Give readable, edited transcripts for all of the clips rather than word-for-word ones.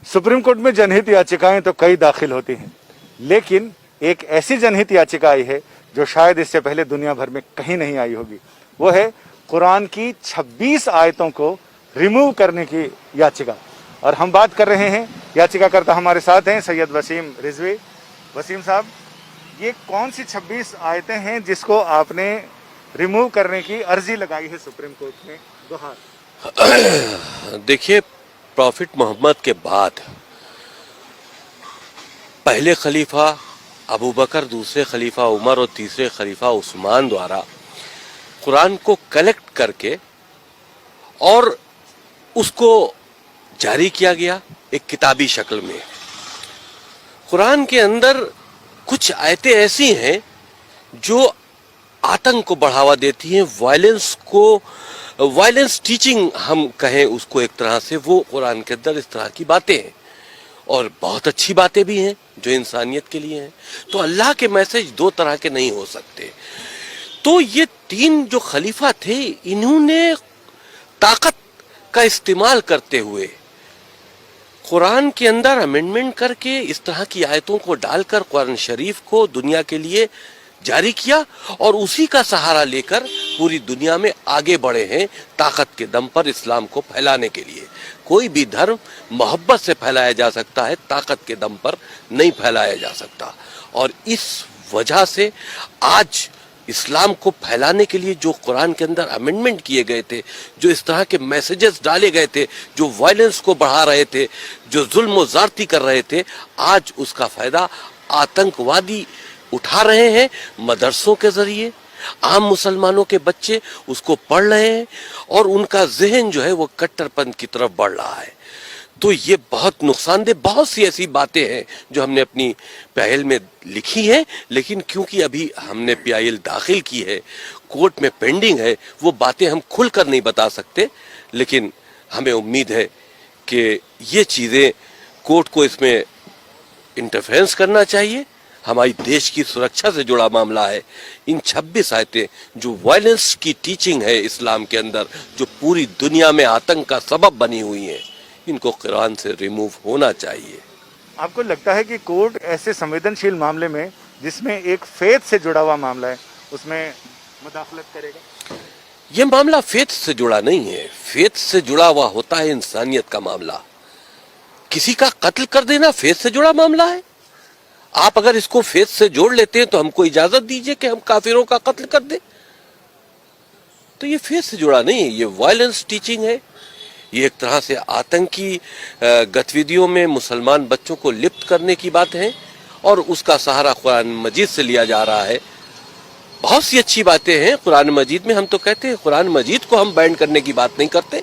Supreme court में जनहित याचिकाएं तो कई दाखिल होती हैं, लेकिन एक ऐसी जनहित याचिका आई है जो शायद इससे पहले दुनिया भर में कहीं नहीं आई होगी। वो है कुरान की 26 आयतों को रिमूव करने की याचिका। और हम बात कर रहे हैं, याचिकाकर्ता हमारे साथ हैं सैयद वसीम रिजवी। वसीम साहब, ये कौन सी 26 आयतें हैं जिसको आपने रिमूव करने की अर्जी लगाई है सुप्रीम कोर्ट में? दोहार देखिए, प्रॉफिट मोहम्मद के बाद पहले खलीफा अबू बकर, दूसरे खलीफा उमर और तीसरे खलीफा उस्मान द्वारा कुरान को कलेक्ट करके और उसको जारी किया गया एक किताबी शक्ल में। कुरान के अंदर कुछ आयतें ऐसी हैं जो आतंक को बढ़ावा देती हैं, वायलेंस टीचिंग हम कहें उसको एक तरह से, वो कुरान के अंदर इस तरह की बातें हैं और बहुत अच्छी बातें भी हैं जो इंसानियत के लिए हैं। तो अल्लाह के मैसेज दो तरह के नहीं हो सकते। तो ये तीन जो खलीफा थे, इन्होंने ताकत का इस्तेमाल करते हुए कुरान के अंदर अमेंडमेंट करके इस तरह की आयतों को डालकर कुरान शरीफ को दुनिया के लिए जारी किया और उसी का सहारा लेकर पूरी दुनिया में आगे बढ़े हैं ताकत के दम पर इस्लाम को फैलाने के लिए। कोई भी धर्म मोहब्बत से फैलाया जा सकता है, ताकत के दम पर नहीं फैलाया जा सकता। और इस वजह से आज इस्लाम को फैलाने के लिए जो कुरान के अंदर अमेंडमेंट किए गए थे, जो इस तरह के मैसेजेस डाले गए थे, जो वायलेंस को बढ़ा रहे थे, जो जुल्म और ज़्यादती कर रहे थे, आज उसका फायदा आतंकवादी उठा रहे हैं। मदरसों के जरिए आम मुसलमानों के बच्चे उसको पढ़ रहे हैं और उनका जहन जो है वो कट्टरपंथ की तरफ बढ़ रहा है। तो ये बहुत नुकसानदेह, बहुत सी ऐसी बातें हैं जो हमने अपनी पहल में लिखी हैं, लेकिन क्योंकि अभी हमने पीआईएल दाखिल की है, कोर्ट में पेंडिंग है, वो बातें हम खुलकर नहीं बता सकते। लेकिन हमें उम्मीद है कि ये चीज़ें कोर्ट को इसमें इंटरफेरेंस करना चाहिए। हमारी देश की सुरक्षा से जुड़ा मामला है। इन 26 आयतें जो वायलेंस की टीचिंग है इस्लाम के अंदर, जो पूरी दुनिया में आतंक का सबब बनी हुई है, इनको कुरान से रिमूव होना चाहिए। आपको लगता है कि कोर्ट ऐसे संवेदनशील मामले में, जिसमें एक फेथ से जुड़ा हुआ मामला है, उसमें मुदाखलत करेगा? ये मामला फेथ से जुड़ा नहीं है। फेथ से जुड़ा हुआ होता है इंसानियत का मामला। किसी का कत्ल कर देना फेथ से जुड़ा मामला है। आप अगर इसको फेथ से जोड़ लेते हैं तो हमको इजाजत दीजिए कि हम काफिरों का कत्ल कर दें। तो ये फेथ से जुड़ा नहीं है, ये वायलेंस टीचिंग है। ये एक तरह से आतंकी गतिविधियों में मुसलमान बच्चों को लिप्त करने की बात है और उसका सहारा कुरान मजीद से लिया जा रहा है। बहुत सी अच्छी बातें हैं कुरान मजीद में। हम तो कहते हैं कुरान मजीद को हम बैन करने की बात नहीं करते।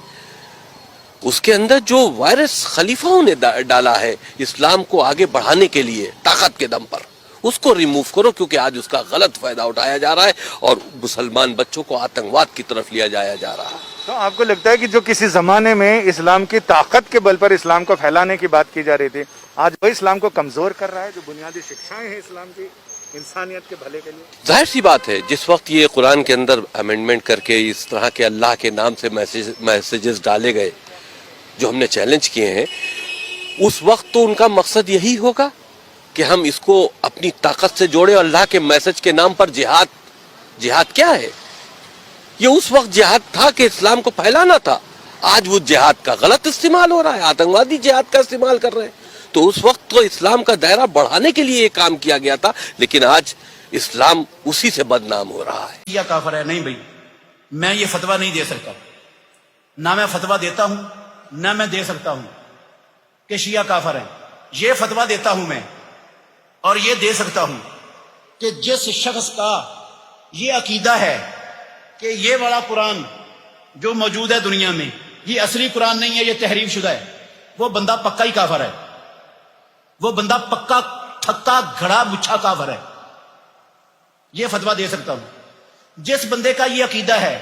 उसके अंदर जो वायरस खलीफाओं ने डाला है इस्लाम को आगे बढ़ाने के लिए ताकत के दम पर, उसको रिमूव करो, क्योंकि आज उसका गलत फायदा उठाया जा रहा है और मुसलमान बच्चों को आतंकवाद की तरफ लिया जाया जा रहा है। तो आपको लगता है कि जो किसी जमाने में इस्लाम की ताकत के बल पर इस्लाम को फैलाने की बात की जा रही थी, आज वो इस्लाम को कमजोर कर रहा है? जो बुनियादी शिक्षाएं हैं इस्लाम की इंसानियत के भले के लिए, जाहिर सी बात है, जिस वक्त ये कुरान के अंदर अमेंडमेंट करके इस तरह के अल्लाह के नाम से मैसेजेस डाले गए जो हमने चैलेंज किए हैं, उस वक्त तो उनका मकसद यही होगा कि हम इसको अपनी ताकत से जोड़े। अल्लाह के मैसेज के नाम पर जिहाद क्या है? ये उस वक्त जिहाद था कि इस्लाम को फैलाना था। आज वो जिहाद का गलत इस्तेमाल हो रहा है, आतंकवादी जिहाद का इस्तेमाल कर रहे हैं। तो उस वक्त तो इस्लाम का दायरा बढ़ाने के लिए ये काम किया गया था, लेकिन आज इस्लाम उसी से बदनाम हो रहा है। शिया काफिर है? नहीं भाई, मैं ये फतवा नहीं दे सकता। ना मैं फतवा देता हूं, ना मैं दे सकता हूं कि शिया काफिर है। ये फतवा देता हूं मैं, और ये दे सकता हूं कि जिस शख्स का ये अकीदा है कि ये वाला कुरान जो मौजूद है दुनिया में, ये असली कुरान नहीं है, ये तहरीफ शुदा है, वो बंदा पक्का ही काफिर है। वो बंदा पक्का थक्का घड़ा मुच्छा काफिर है। ये फतवा दे सकता हूं। जिस बंदे का ये अकीदा है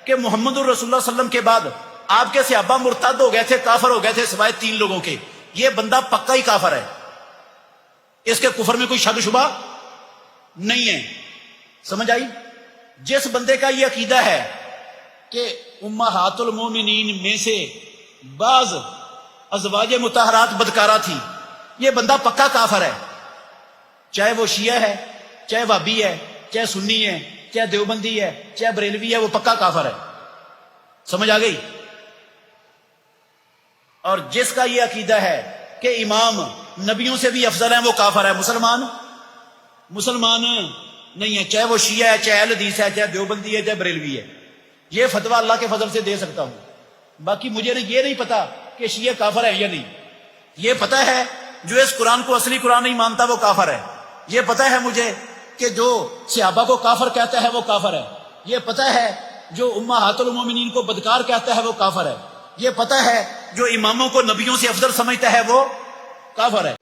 कि मोहम्मद रसूलुल्लाह सल्लल्लाहु अलैहि वसल्लम के बाद आपके सहाबा मुर्तद हो गए थे, काफिर हो गए थे सिवाय 3 लोगों के, ये बंदा पक्का ही काफिर है। इसके कुफर में कोई शक शुबा नहीं है। समझ आई? जिस बंदे का ये अकीदा है कि उम्महातुल मोमिनीन में से बाज ازواج مطہرات بدکارہ تھی، یہ بندہ پکا کافر ہے، چاہے وہ شیعہ ہے، چاہے وہابی ہے، چاہے سنی ہے، چاہے دیوبندی ہے، چاہے بریلوی ہے، وہ پکا کافر ہے۔ سمجھ آ گئی؟ اور جس کا یہ عقیدہ ہے کہ امام نبیوں سے بھی افضل ہیں وہ کافر ہے۔ مسلمان نہیں ہے، چاہے وہ شیعہ ہے، چاہے اہل حدیث ہے، چاہے دیوبندی ہے، چاہے بریلوی ہے۔ یہ فتویٰ اللہ کے فضل سے دے سکتا ہوں، باقی مجھے یہ نہیں پتا کہ شیعہ کافر ہے یا نہیں۔ یہ پتا ہے جو اس قرآن کو اصلی قرآن نہیں مانتا وہ کافر ہے۔ یہ پتا ہے مجھے کہ جو صحابہ کو کافر کہتا ہے وہ کافر ہے۔ یہ پتا ہے جو امہات المومنین کو بدکار کہتا ہے وہ کافر ہے۔ یہ پتا ہے جو اماموں کو نبیوں سے افضل سمجھتا ہے وہ کافر ہے۔